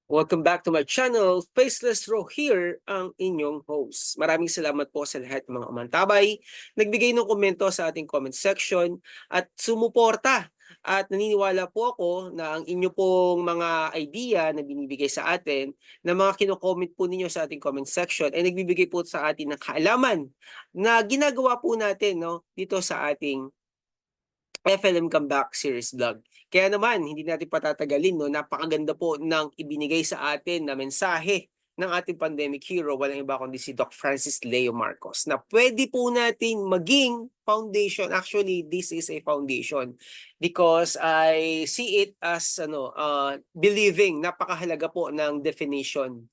Welcome back to my channel, Faceless Row here, ang inyong host. Maraming salamat po sa lahat ng mga umantabay, nagbigay ng komento sa ating comment section, at sumuporta. At naniniwala po ako na ang inyo pong mga idea na binibigay sa atin, na mga kino-comment po ninyo sa ating comment section, ay nagbibigay po sa atin ng kaalaman na ginagawa po natin, no, dito sa ating FLM Comeback Series Vlog. Kaya naman, hindi natin patatagalin, no? Napakaganda po ng ibinigay sa atin na mensahe ng ating pandemic hero, walang iba kundi si Doc Francis Leo Marcos, na pwede po natin maging foundation. Actually, this is a foundation because I see it as believing. Napakahalaga po ng definition.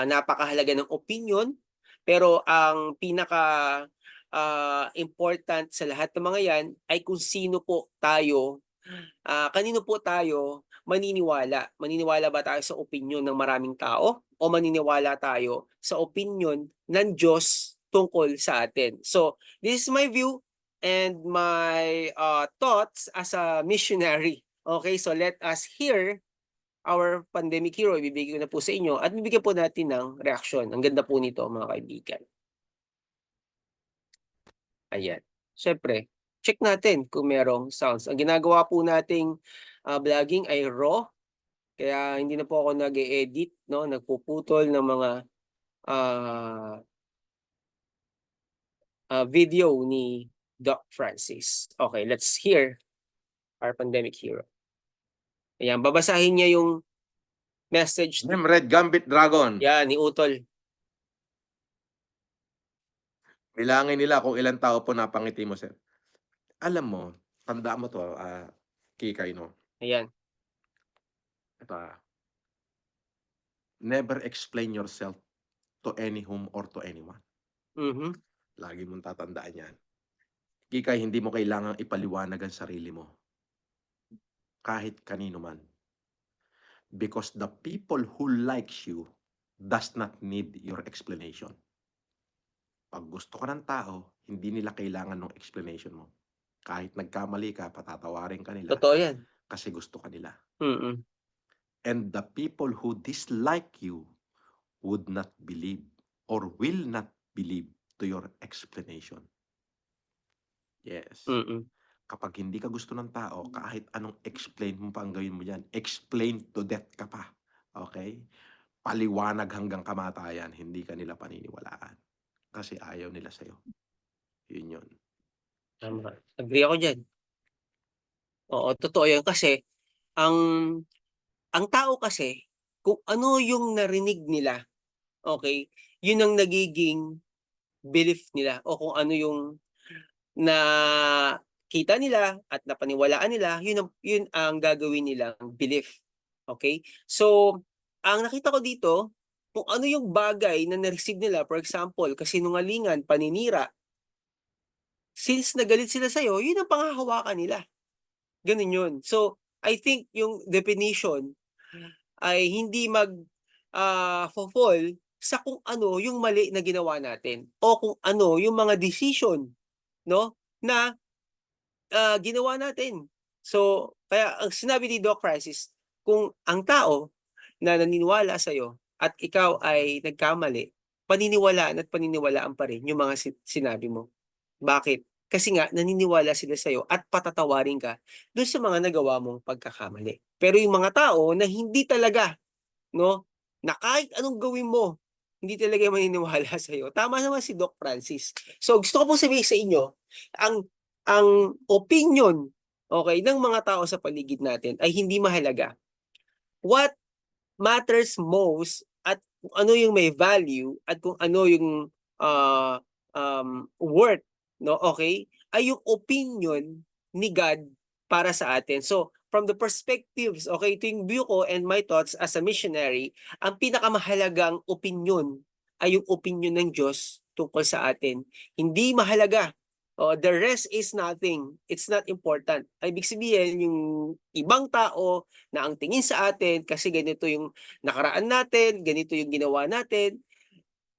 Napakahalaga ng opinion, pero ang pinaka important sa lahat ng mga yan ay kung sino po tayo, kanino po tayo maniniwala. Maniniwala ba tayo sa opinyon ng maraming tao o maniniwala tayo sa opinyon ng Diyos tungkol sa atin? So, this is my view and my thoughts as a missionary. Okay, so let us hear our pandemic hero. Ibibigay ko na po sa inyo at bibigyan po natin ng reaksyon. Ang ganda po nito, mga kaibigan. Ayan. Siyempre, check natin kung merong sounds. Ang ginagawa po nating vlogging ay raw, kaya hindi na po ako nag-e-edit, no? Nagpuputol ng mga ah, video ni Doc Francis. Okay, let's hear our pandemic hero. Ayan, babasahin niya yung message Red Gambit Dragon. yan, ni Utol. Bilangin nila kung ilang tao po napangiti mo, sir. Alam mo, tandaan mo to, Kikay, no? Ayan. Ito, never explain yourself to any whom or to anyone. Lagi mong tatandaan yan. Kikay, hindi mo kailangang ipaliwanag ang sarili mo. Kahit kanino man. Because the people who likes you does not need your explanation. Pag gusto ka ng tao, hindi nila kailangan ng explanation mo. Kahit nagkamali ka, patatawarin ka nila. Totoo yan. Kasi gusto ka nila. Mm-mm. And the people who dislike you would not believe or will not believe to your explanation. Yes. Mm-mm. Kapag hindi ka gusto ng tao, kahit anong explain mo pa ang gawin mo yan, explain to death ka pa. Okay? Paliwanag hanggang kamatayan, hindi ka nila paniniwalaan. Kasi ayaw nila sa'yo. Yun yun. Tama. Agree ako dyan. Oo, totoo yan kasi ang tao kasi, kung ano yung narinig nila, okay, yun ang nagiging belief nila o kung ano yung nakita nila at napaniwalaan nila, yun ang gagawin nilang belief. Okay? So, ang nakita ko dito, kung ano yung bagay na na-receive nila, for example, kasinungalingan, paninira, since nagalit sila sa'yo, yun ang panghahawakan nila. Ganun yun. So, I think yung definition ay hindi fall sa kung ano yung mali na ginawa natin o kung ano yung mga decision, no, na ginawa natin. So, kaya ang sinabi ni Doc Francis, kung ang tao na naniniwala sa'yo at ikaw ay nagkamali, paniniwalaan at paniniwalaan pa rin yung mga sinabi mo. Bakit? Kasi nga naniniwala sila sa'yo at patatawarin ka doon sa mga nagawa mong pagkakamali. Pero yung mga tao na hindi talaga, no, na kahit anong gawin mo, hindi talaga maniniwala sa'yo. Tama naman si Doc Francis. So gusto ko pong sabihin sa inyo, ang opinion, okay, ng mga tao sa paligid natin ay hindi mahalaga. What matters most at kung ano yung may value at kung ano yung worth, no, okay, ay yung opinion ni God para sa atin. So, from the perspectives, okay, ito yung view ko and my thoughts as a missionary, ang pinakamahalagang opinion ay yung opinion ng Diyos tungkol sa atin. Hindi mahalaga. The rest is nothing. It's not important. Ibig sabihin, yung ibang tao na ang tingin sa atin, kasi ganito yung nakaraan natin, ganito yung ginawa natin,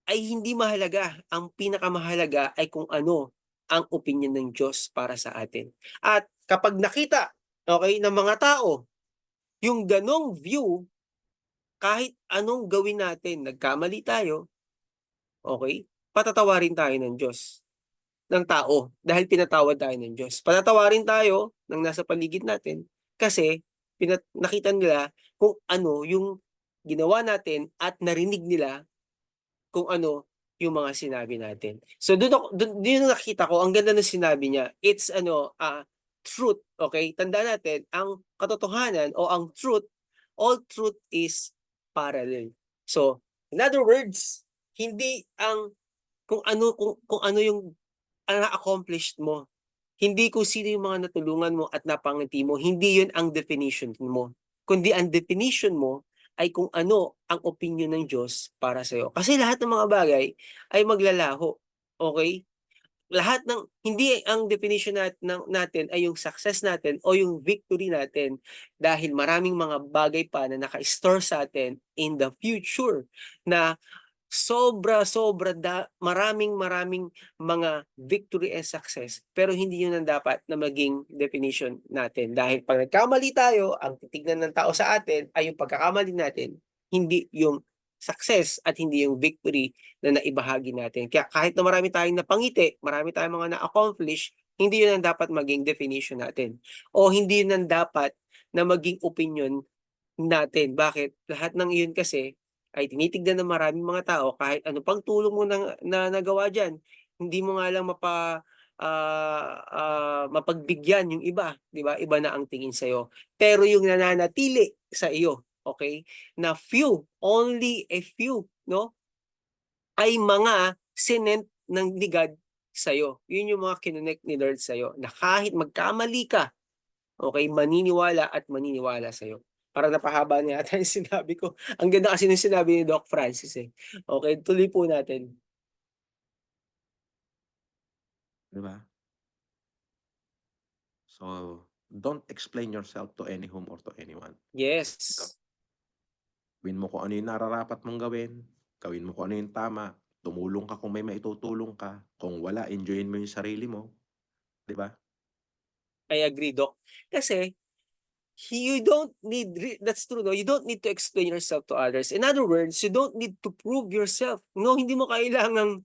ay hindi mahalaga. Ang pinakamahalaga ay kung ano ang opinion ng Diyos para sa atin. At kapag nakita, okay, ng mga tao, yung ganong view kahit anong gawin natin, nagkamali tayo, okay, patatawarin tayo ng Diyos, ng tao, dahil pinatawad tayo ng Diyos. Patatawarin tayo ng nasa paligid natin kasi nakita nila kung ano yung ginawa natin at narinig nila kung ano yung mga sinabi natin. So doon yung nakita ko, ang ganda ng sinabi niya. It's truth, okay? Tandaan natin, ang katotohanan o ang truth, all truth is parallel. So, in other words, hindi ang kung ano yung na-accomplished mo. Hindi kung sino yung mga natulungan mo at napangiti mo, hindi yun ang definition mo. Kundi ang definition mo ay kung ano ang opinion ng Diyos para sa'yo. Kasi lahat ng mga bagay ay maglalaho. Okay? Lahat ng, hindi ang definition natin ay yung success natin o yung victory natin dahil maraming mga bagay pa na naka-store sa atin in the future na maraming mga victory and success, pero hindi yun ang dapat na maging definition natin. Dahil pag nagkamali tayo, ang titignan ng tao sa atin ay yung pagkakamali natin, hindi yung success at hindi yung victory na naibahagi natin. Kaya kahit na marami tayong napangiti, marami tayong mga na-accomplish, hindi yun ang dapat maging definition natin. O hindi yun ang dapat na maging opinion natin. Bakit? Lahat ng iyon kasi ay tinitignan ng maraming mga tao kahit ano pang tulong mo na nagawa diyan, hindi mo nga lang mapagbigyan yung iba, 'di ba? Iba na ang tingin sa iyo. Pero yung nananatili sa iyo, okay? Na few, only a few, no? Ay mga sinent ng ni God sa iyo. Yun yung mga kinonect ni Lord sa iyo na kahit magkamali ka, okay, maniniwala at maniniwala sa'yo. Parang napahaba na yata yung sinabi ko. Ang ganda kasi nung sinabi ni Doc Francis eh. Okay, tuloy po natin. 'Di ba? So, don't explain yourself to any whom or to anyone. Yes. Gawin mo kung ano yung nararapat mong gawin mo kung ano yung tama, tumulong ka kung may maitutulong ka, kung wala, enjoyin mo yung sarili mo, 'di ba? I agree, Doc. Kasi you don't need, that's true, no? You don't need to explain yourself to others. In other words, you don't need to prove yourself. No, hindi mo kailangang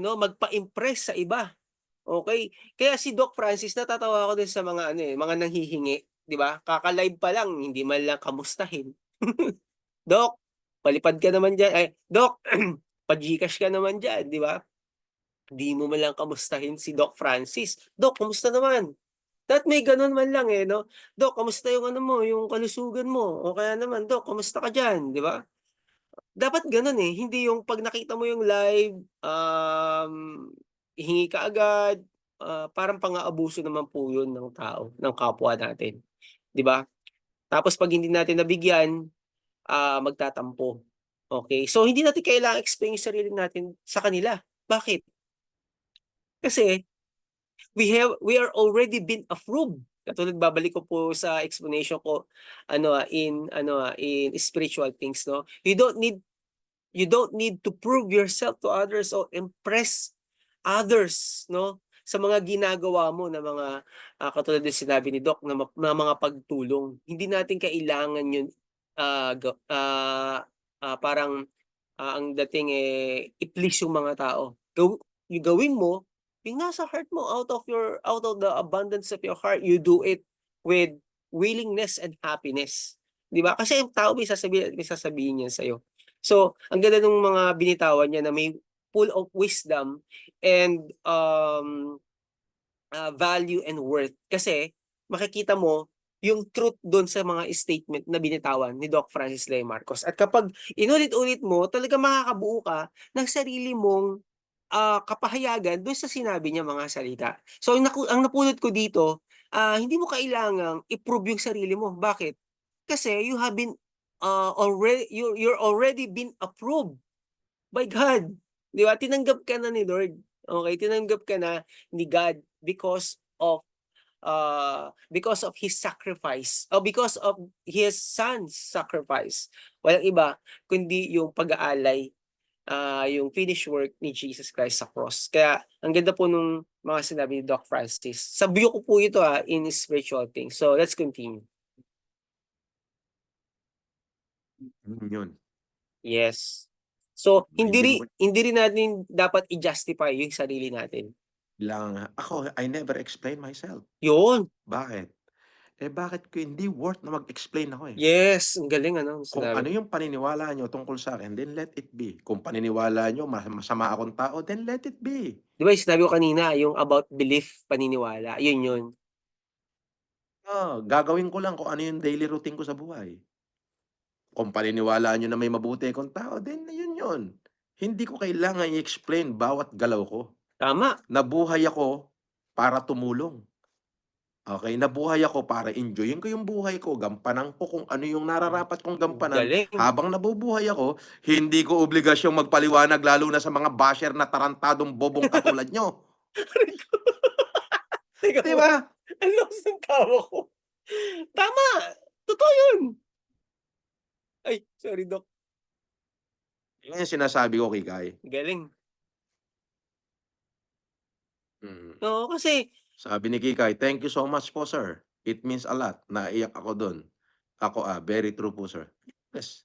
no, magpa-impress sa iba. Okay? Kaya si Doc Francis, natatawa ako din sa mga ano eh, mga nanghihingi, 'di ba? Kaka-live pa lang, hindi man lang kamustahin. Doc, palipad ka naman diyan. Ay, Doc, pa-GCash ka naman diyan, 'di ba? Di mo man lang kamustahin si Doc Francis. Doc, kumusta naman? Dapat may ganun man lang eh, no? Doc, kamusta yung ano mo, yung kalusugan mo? O kaya naman, Doc, kamusta ka diyan, 'di ba? Dapat ganun eh, hindi yung 'pag nakita mo yung live, hingi ka agad, parang pang-aabuso naman po yun ng tao, ng kapwa natin, 'di ba? Tapos 'pag hindi natin nabigyan, magtatampo. Okay, so hindi natin kailangang explain yung sarili natin sa kanila. Bakit? Kasi we are already been approved. Katulad, babalik ko po sa explanation ko in spiritual things, no? You don't need to prove yourself to others or impress others, no? Sa mga ginagawa mo na mga katulad din sinabi ni Doc na mga pagtulong. Hindi natin kailangan yun parang ang dating eh i-please yung mga tao. Yung gawin mo yung nasa heart mo, out of the abundance of your heart, you do it with willingness and happiness. 'Di ba? Kasi yung tao may sasabihin niyan sa iyo. So, ang ganda ng mga binitawan niya na may full of wisdom and value and worth. Kasi makikita mo yung truth doon sa mga statement na binitawan ni Doc Francis Lea Marcos. At kapag inulit-ulit mo, talaga makakabuo ka ng sarili mong kapahayagan doon sa sinabi niya mga salita. So ang napulot ko dito, hindi mo kailangang i-prove yung sarili mo. Bakit? Kasi you have been you're already been approved by God. 'Di ba? Tinanggap ka na ni Lord. Okay, tinanggap ka na ni God because of his sacrifice o because of his son's sacrifice. Walang iba kundi yung pag-aalay, yung finished work ni Jesus Christ sa cross. Kaya ang ganda po nung mga sinabi ni Doc Francis. Sabiyo ko po ito, in spiritual things. So let's continue. Yun. Yes. So, Hindi mo hindi rin natin dapat i-justify yung sarili natin. kailangan ako, I never explain myself. Yun. Bakit? Bakit ko hindi worth na mag-explain ako, eh. Yes, ang galing ano, Kung sinabi ano mo. yung paniniwala niyo tungkol sa'kin, then let it be. Kung paniniwala niyo masama akong tao, then let it be. 'Di ba yung sinabi ko kanina, yung about belief, paniniwala, yun yun. Gagawin ko lang kung ano yung daily routine ko sa buhay. Kung paniniwalaan niyo na may mabuti akong tao, then yun yun. Hindi ko kailangan i-explain bawat galaw ko. Tama. Nabuhay ako para tumulong. Okey, nabuhay ako para enjoyin ko yung buhay ko, gampanan ko kung ano yung nararapat kong gampanan. Galing. Habang nabubuhay ako, hindi ko obligasyong magpaliwanag lalo na sa mga basher na tarantadong bobong katulad niyo. Teka 'Di muna, ba? ang lakas ng tawa ko. Tama, totoo yun. Ay, sorry Doc, Yun yung sinasabi ko, Kikay. galing. Mm. Oo, kasi Sabi ni Kikay, "Thank you so much po sir. It means a lot." Naiyak ako dun. Ako, very true po sir. Yes.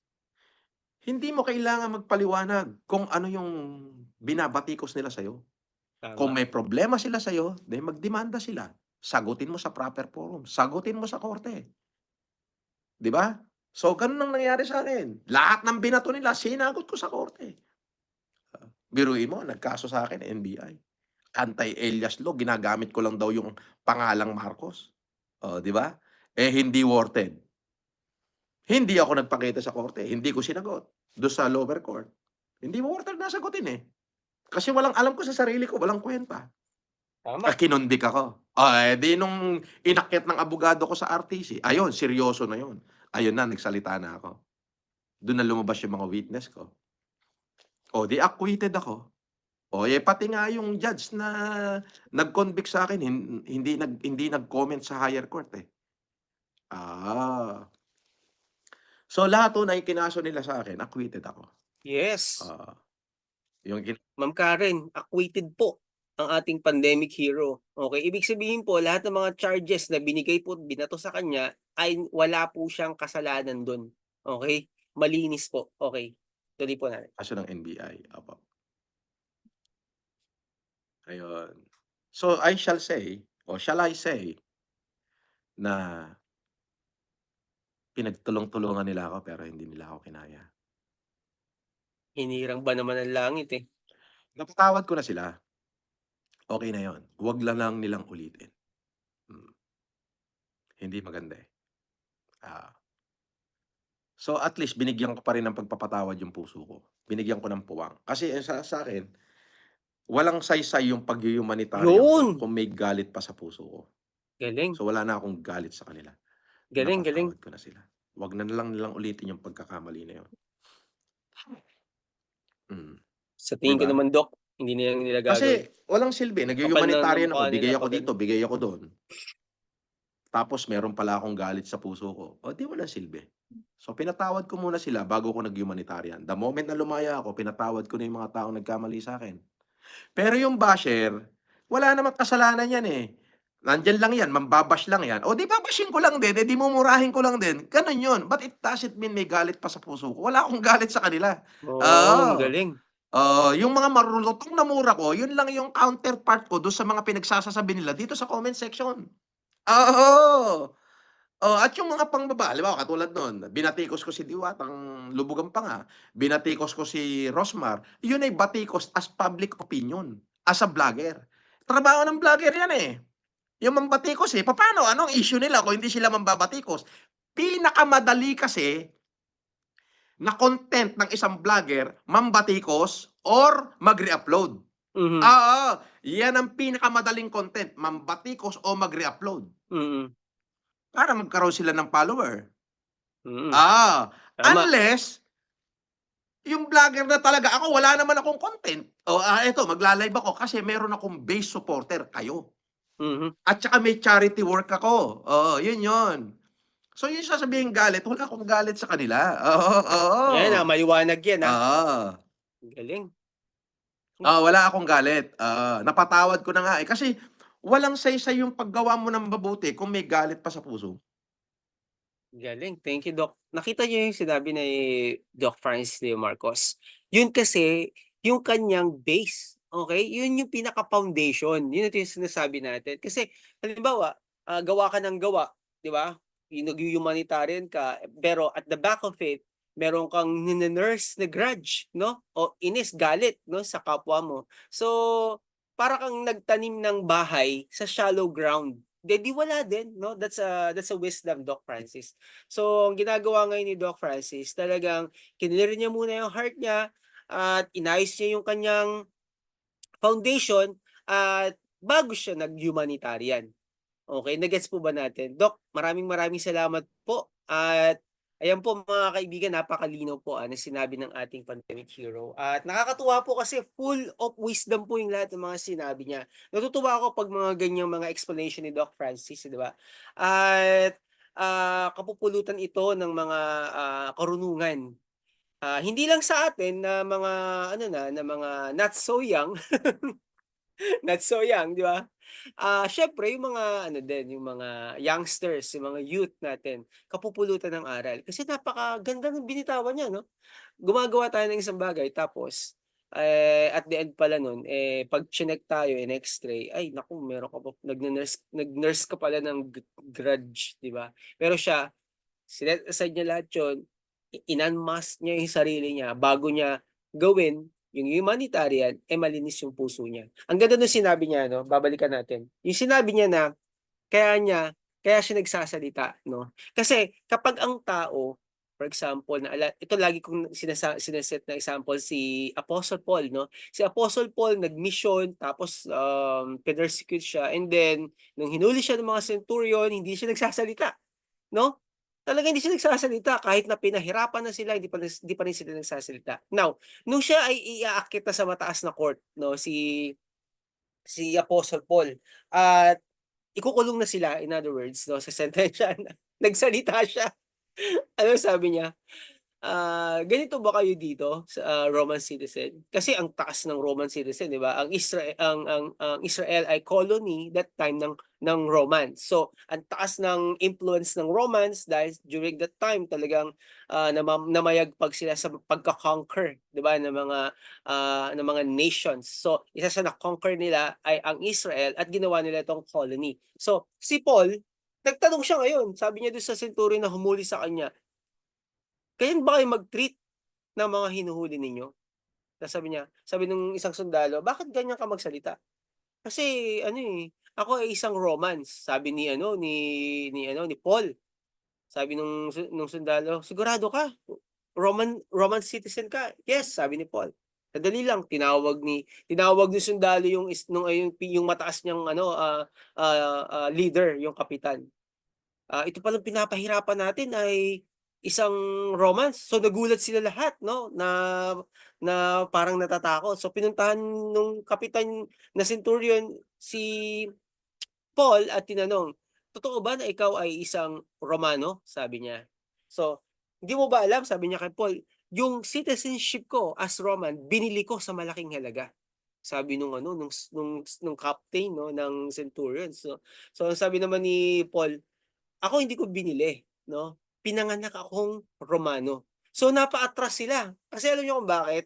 Hindi mo kailangan magpaliwanag kung ano yung binabatikos nila sa'yo. Kung tama, may problema sila sa'yo, then magdemanda sila. Sagutin mo sa proper forum, sagutin mo sa korte, 'di ba? So, ganun ang nangyari sa'kin. Lahat ng binato nila sinagot ko sa korte. Biruin mo nagkaso sa'kin NBI. Anti-Elias Law, ginagamit ko lang daw yung pangalang Marcos. Oh, 'di ba? Hindi worth it. Hindi ako nagpakita sa korte, hindi ko sinagot. Dun sa lower court, hindi mo worth it na sagutin, eh. Kasi walang alam ko sa sarili ko, walang kuwenta. tama. Kinundik ako. Di nung inakyat ng abogado ko sa RTC, ayun seryoso na yun. Ayun na nagsalita na ako. Dun na lumabas yung mga witness ko. Di acquitted ako. Pati nga yung judge na nag-convict sa'kin hindi nag-comment sa higher court, eh. Ah, so lahat ho na ikinaso nila sa'kin acquitted ako. Yes. Oo, yung Ma'am Karen, acquitted po ang ating pandemic hero. Okay, ibig sabihin po lahat ng mga charges na binigay po, binato sa kanya ay wala po siyang kasalanan dun. Okay, malinis po. Okay, tuloy po natin. kaso ng NBI, opo, ayun. So I shall say o shall I say na pinagtulong-tulungan nila ako pero hindi nila ako kinaya. Hinirang ba naman ng langit, eh. Napatawad ko na sila, okey na yun. Wag na lang nilang ulitin. Mm, hindi maganda, eh. Ah, so at least binigyan ko pa rin ng pagpapatawad yung puso ko. Binigyan ko ng puwang. Kasi, sa'kin walang saysay yung pagyu-humanitarian ko Yun! kung may galit pa sa puso ko. Galing, So, wala na akong galit sa kanila. galing, galing. Napatawad ko na sila. Wag na lang nilang ulitin yung pagkakamali na yun. Mm, Sa 'di tingin ko ba? naman Doc, hindi nila gagawin. Kasi walang silbi, Kapal na ng nagyu-humanitarian ako, mukha bigay nila ako 'pag ano. dito, bigay ako dun. Tapos meron pala akong galit sa puso ko, 'di walang silbi. So, pinatawad ko muna sila bago ako nag-humanitarian. The moment na lumaya ako, pinatawad ko na yung mga taong nagkamali sa'kin. Pero yung basher, wala namang kasalanan yan, eh. Nandiyan lang yan, mamba-bash lang yan. 'Di babashin ko lang din, di mumurahin ko lang din, gano'n yun. But it doesn't mean may galit pa sa puso ko. Wala akong galit sa kanila. Oo, ang Oo. galing. Yung mga marurulutong na mura ko, yun lang yung counterpart ko dun sa mga pinagsasasabi nila dito sa comment section. Oo. At yung mga pangbaba, halimbawa katulad nun, binatikos ko si Diwatang Lubugan pa nga, binatikos ko si Rosmar, yun ay batikos as public opinion, as a vlogger. Trabaho ng vlogger yan, eh. Yung mambatikos, eh. Papaano, anong issue nila kung hindi sila mambabatikos? Pinakamadali kasi na content ng isang vlogger, mambatikos or mag-re-upload. Mhm, Oo, yan ang pinakamadaling content, mambatikos o mag-re-upload mm, para magkaroon sila ng follower. mm. Ah, Tama, unless yung vlogger na talaga ako wala naman akong content. Eto magla-live ako kasi meron akong base supporter, kayo. mhm. At saka may charity work ako. Yun yun. So yung sasabihing galit, wala akong galit sa kanila. Oo, oo. Ayan, maliwanag 'yan, Oo. galing. Wala akong galit. Napatawad ko na nga, eh, kasi walang saysay yung paggawa mo ng mabuti kung may galit pa sa puso. Galing, thank you Doc. Nakita niyo yung sinabi ni Doc Francis Leo Marcos. Yun kasi yung kanyang base, okey? Yun yung pinaka-foundation, yun ito yung sinasabi natin. Kasi halimbawa, gawa ka ng gawa, 'di ba? Yung nag-hu-humanitarian ka, pero at the back of it, meron kang nine-nurse na grudge 'no, o inis, galit 'no, sa kapwa mo. So, para kang nagtanim ng bahay sa shallow ground. 'Di wala din 'no, that's a wisdom, Doc Francis. So, ang ginagawa ngayon ni Doc Francis talagang kinlear niya muna yung heart niya at inayos niya yung kanyang foundation at bago siya nag-humanitarian. Okey, na-gets po ba natin? Doc, maraming maraming salamat po at ayan po mga kaibigan, napakalinaw po, ng sinabi ng ating pandemic hero at nakakatuwa po kasi full of wisdom po yung lahat ng mga sinabi niya. Natutuwa ako 'pag mga ganyang mga explanation ni Doc Francis, 'di ba? At, kapupulutan ito ng mga, karunungan. Hindi lang sa atin na mga ano na mga not so young, not so young, 'di ba? Siyempre yung mga ano din, yung mga youngsters, yung mga youth natin, kapupulutan ng aral. Kasi napakaganda ng binitawan niya 'no? Gumagawa tayo ng isang bagay tapos, at the end pala nun, 'pag chineck tayo in X-ray, ay naku meron ka pa nag-nurse ka pala ng grudge, 'di ba? Pero siya, sinet aside niya lahat yun, in-unmask niya yung sarili niya bago niya gawin yung humanitarian, malinis yung puso niya. Ang ganda nung sinabi niya 'no, babalikan natin. Yung sinabi niya na kaya niya kaya siya nagsasalita 'no, kasi kapag ang tao, for example ito lagi kong na example si Apostle Paul 'no. Si Apostle Paul nag-mission tapos, pinersecute siya and then nung hinuli siya ng mga centurion hindi siya nagsasalita 'no. Talagang hindi siya nagsasalita kahit na pinahirapan na sila hindi pa rin sila nagsasalita. Now, nung siya ay iaakyat na sa mataas na court 'no, si Apostle Paul at ikukulong na sila, in other words 'no, sesentensyahan na, nagsalita siya. Anong sabi niya? Ganito ba kayo dito sa, Roman citizen? Kasi ang taas ng Roman citizen, 'di ba? Ang Israel ay colony that time ng Romans. So, ang taas ng influence ng Romans dahil during that time talagang, namayagpag sila sa pagko-conquer, 'di ba, ng mga nations. So, isa sa na-conquer nila ay ang Israel at ginawa nila itong colony. So, si Paul, nagtanong siya ngayon, sabi niya dun sa centurion na humuli sa kanya, "Ganyan ba kayo mag-treat ng mga hinuhuli ninyo?" Tas sabi nung isang sundalo, "Bakit ganyan ka magsalita?" "Kasi ano, ako ay isang Romans." Sabi ni Paul. Sabi nung sundalo, "Sigurado ka? Roman citizen ka?" "Yes," sabi ni Paul. Sandali lang, tinawag ni sundalo yung is nung ay yung mataas niyang leader, yung kapitan. Ito palang pinapahirapan natin ay isang romance. So nagulat sila lahat 'no, na na parang natatakot. So pinuntahan nung kapitan na centurion si Paul at tinanong, "Totoo ba na ikaw ay isang Romano?" Sabi niya. So, "Hindi mo ba alam," sabi niya kay Paul, "yung citizenship ko as Roman binili ko sa malaking halaga." Sabi nung ano, nung captain 'no, ng centurion. So ang sabi naman ni Paul, "Ako hindi ko binili 'no, pinanganak akong Romano." So napa-atras sila, kasi alam niyo kung bakit?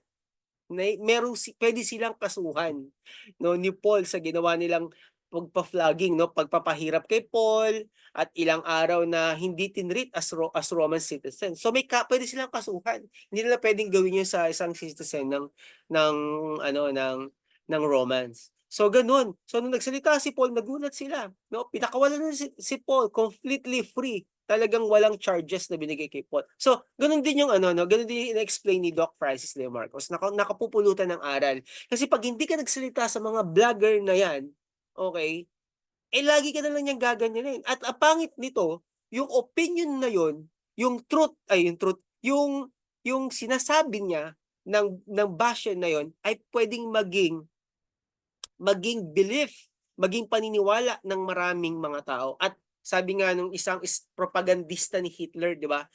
Puwede silang kasuhan 'no, ni Paul sa ginawa nilang pagpa-flogging 'no, pagpapahirap kay Paul at ilang araw na hindi tinreat as Roman citizen. So puwede silang kasuhan. Hindi nila puwedeng gawin 'yun sa isang citizen ng ano, ng Romans. So gano'n. So nung nagsalita si Paul nagulat sila 'no, pinakawalan na si Paul completely free. Talagang walang charges na binigay kay Paul. So gano'n din yung ano 'no, gano'n din yung ina-explain ni Doc Francis Leo Marcos, nakapupulutan ng aral. Kasi 'pag hindi ka nagsalita sa mga vlogger na 'yan, okey, lagi ka na lang niyang gaganyanin at ang pangit nito, yung opinion na yun, yung sinasabi niya ng basher na yun ay puwedeng maging belief, maging paniniwala ng maraming mga tao at sabi nga nung isang propagandista ni Hitler, 'di ba?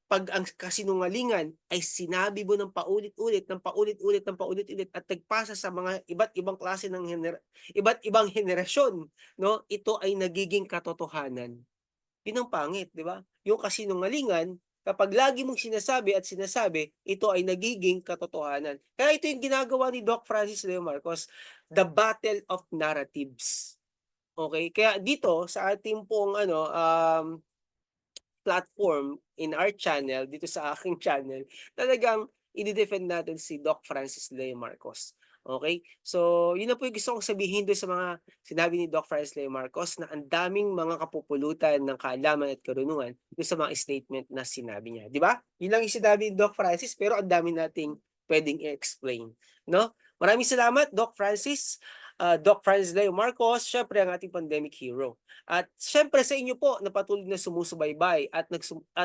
'Pag ang kasinungalingan ay sinabi mo ng paulit-ulit, ng paulit-ulit, ng paulit-ulit at nagpasa sa mga iba't ibang klase ng iba't ibang henerasyon 'no, ito ay nagiging katotohanan. Yun ang pangit, 'di ba? yung kasinungalingan kapag lagi mong sinasabi at sinasabi, ito ay nagiging katotohanan. Kaya ito yung ginagawa ni Doc Francis Leo Marcos, the battle of narratives. Okay? Kaya dito sa ating pong platform in our channel, dito sa aking channel, talagang ide-defend natin si Doc Francis Leo Marcos. Okay? So, yun na po yung gusto kong sabihin doon sa mga sinabi ni Doc Francis Leo Marcos na ang daming mga kapupulutan ng kaalaman at karunungan doon sa mga statement na sinabi niya. Di ba? Yun lang yung sinabi ni Doc Francis pero ang dami nating pwedeng i-explain. No? Maraming salamat, Doc Francis. Doc Francis Leo Marcos, syempre ang ating pandemic hero. At syempre sa inyo po na patuloy na sumusubaybay at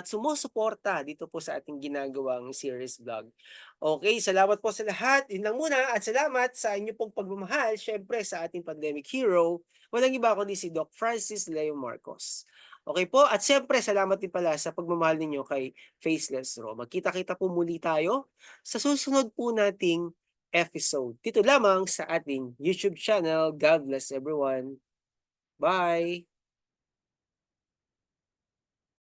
sumusuporta dito po sa ating ginagawang series vlog. Okay, salamat po sa lahat. Yun lang muna at salamat sa inyo pong pagmamahal syempre sa ating pandemic hero. Walang iba kundi si Doc Francis Leo Marcos. Okay po, at syempre salamat din pala sa pagmamahal ninyo kay Faceless Raw. Magkita-kita po muli tayo sa susunod po nating episode. Dito lamang sa ating YouTube channel. God bless everyone. Bye!